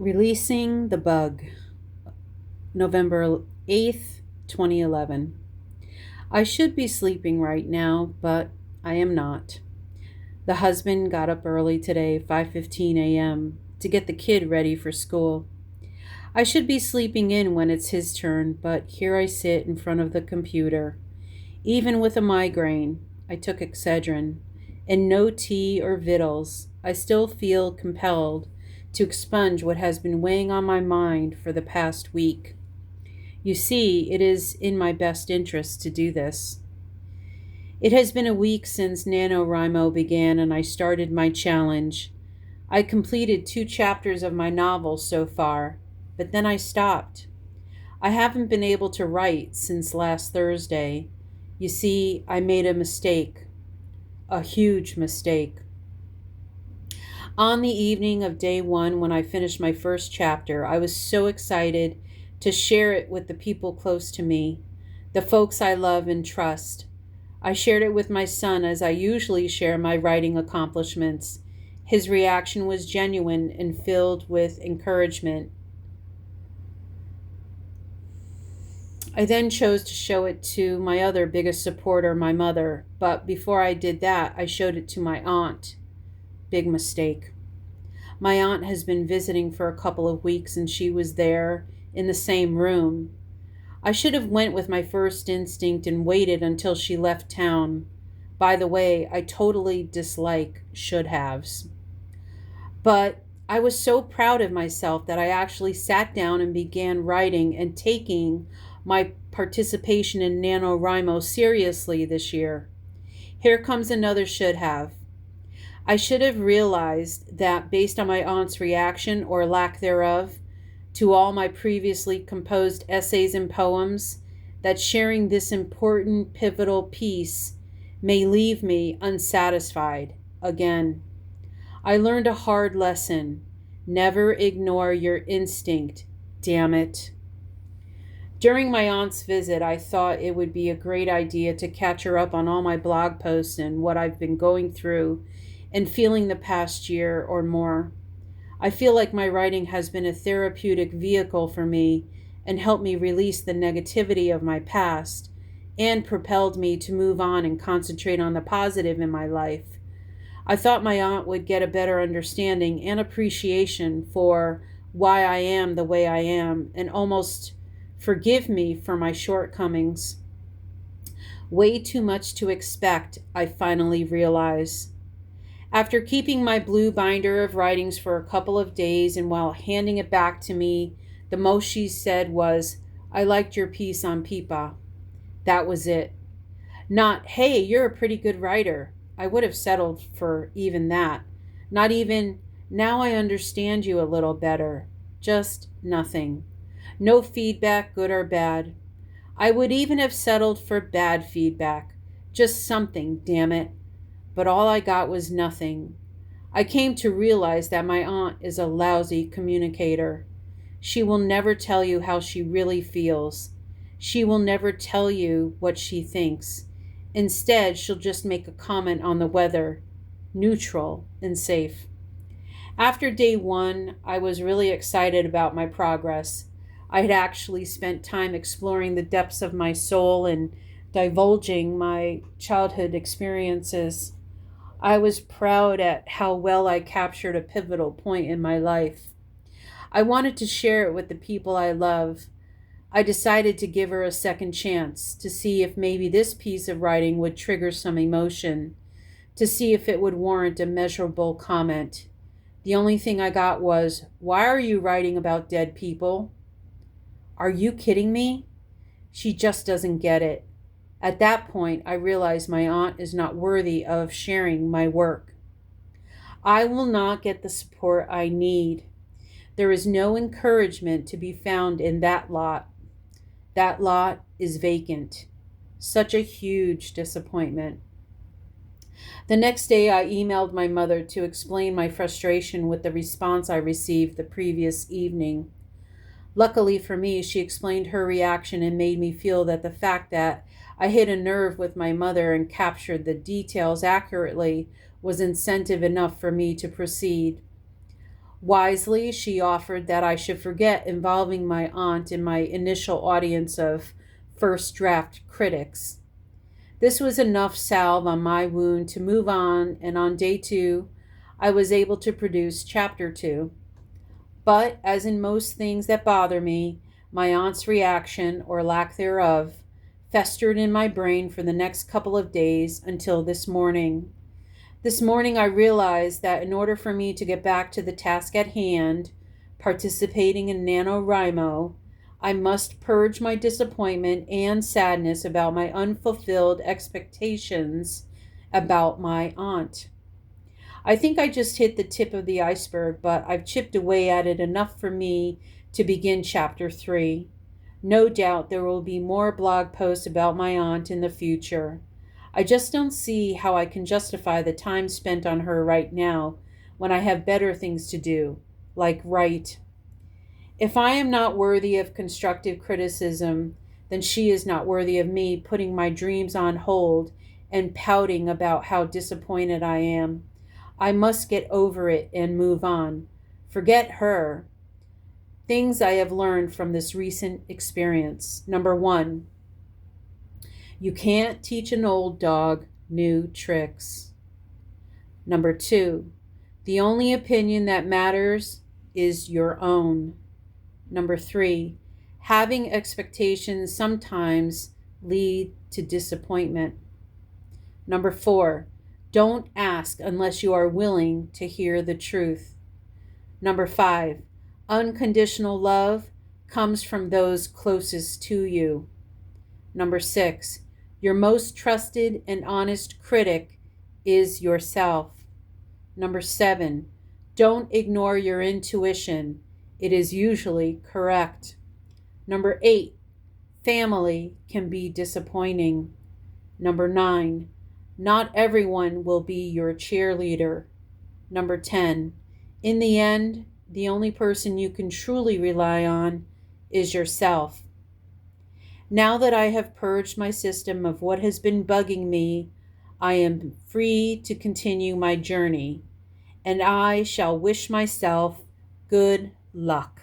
Releasing the Bug, November 8th, 2011. I should be sleeping right now, but I am not. The husband got up early today, 5:15 a.m., to get the kid ready for school. I should be sleeping in when it's his turn, but here I sit in front of the computer. Even with a migraine, I took Excedrin, and no tea or victuals, I still feel compelled to expunge what has been weighing on my mind for the past week. You see, it is in my best interest to do this. It has been a week since NaNoWriMo began and I started my challenge. I completed 2 chapters of my novel so far, but then I stopped. I haven't been able to write since last Thursday. You see, I made a mistake, a huge mistake. On the evening of day one, when I finished my first chapter, I was so excited to share it with the people close to me, the folks I love and trust. I shared it with my son as I usually share my writing accomplishments. His reaction was genuine and filled with encouragement. I then chose to show it to my other biggest supporter, my mother, but before I did that, I showed it to my aunt. Big mistake. My aunt has been visiting for a couple of weeks and she was there in the same room. I should have went with my first instinct and waited until she left town. By the way, I totally dislike should haves. But I was so proud of myself that I actually sat down and began writing and taking my participation in NaNoWriMo seriously this year. Here comes another should have. I should have realized that based on my aunt's reaction or lack thereof to all my previously composed essays and poems, that sharing this important pivotal piece may leave me unsatisfied again. I learned a hard lesson. Never ignore your instinct, damn it. During my aunt's visit, I thought it would be a great idea to catch her up on all my blog posts and what I've been going through and feeling the past year or more. I feel like my writing has been a therapeutic vehicle for me and helped me release the negativity of my past and propelled me to move on and concentrate on the positive in my life. I thought my aunt would get a better understanding and appreciation for why I am the way I am and almost forgive me for my shortcomings. Way too much to expect, I finally realize. After keeping my blue binder of writings for a couple of days and while handing it back to me, the most she said was, "I liked your piece on Pipa." That was it. Not, "Hey, you're a pretty good writer." I would have settled for even that. Not even, "Now I understand you a little better." Just nothing. No feedback, good or bad. I would even have settled for bad feedback. Just something, damn it. But all I got was nothing. I came to realize that my aunt is a lousy communicator. She will never tell you how she really feels. She will never tell you what she thinks. Instead, she'll just make a comment on the weather, neutral and safe. After day one, I was really excited about my progress. I had actually spent time exploring the depths of my soul and divulging my childhood experiences. I was proud at how well I captured a pivotal point in my life. I wanted to share it with the people I love. I decided to give her a second chance to see if maybe this piece of writing would trigger some emotion, to see if it would warrant a measurable comment. The only thing I got was, "Why are you writing about dead people?" Are you kidding me? She just doesn't get it. At that point, I realized my aunt is not worthy of sharing my work. I will not get the support I need. There is no encouragement to be found in that lot. That lot is vacant. Such a huge disappointment. The next day, I emailed my mother to explain my frustration with the response I received the previous evening. Luckily for me, she explained her reaction and made me feel that the fact that I hit a nerve with my mother and captured the details accurately was incentive enough for me to proceed. Wisely, she offered that I should forget involving my aunt in my initial audience of first draft critics. This was enough salve on my wound to move on, and on day 2, I was able to produce chapter 2. But, as in most things that bother me, my aunt's reaction, or lack thereof, festered in my brain for the next couple of days until this morning. This morning I realized that in order for me to get back to the task at hand, participating in NaNoWriMo, I must purge my disappointment and sadness about my unfulfilled expectations about my aunt. I think I just hit the tip of the iceberg, but I've chipped away at it enough for me to begin chapter 3. No doubt there will be more blog posts about my aunt in the future. I just don't see how I can justify the time spent on her right now when I have better things to do, like write. If I am not worthy of constructive criticism, then she is not worthy of me putting my dreams on hold and pouting about how disappointed I am. I must get over it and move on. Forget her. Things I have learned from this recent experience. Number 1, you can't teach an old dog new tricks. Number 2, the only opinion that matters is your own. Number 3, having expectations sometimes lead to disappointment. Number 4, don't ask unless you are willing to hear the truth. Number 5, unconditional love comes from those closest to you. Number 6, your most trusted and honest critic is yourself. Number 7, don't ignore your intuition. It is usually correct. Number 8, family can be disappointing. Number 9, not everyone will be your cheerleader. Number 10, in the end, the only person you can truly rely on is yourself. Now that I have purged my system of what has been bugging me, I am free to continue my journey, and I shall wish myself good luck.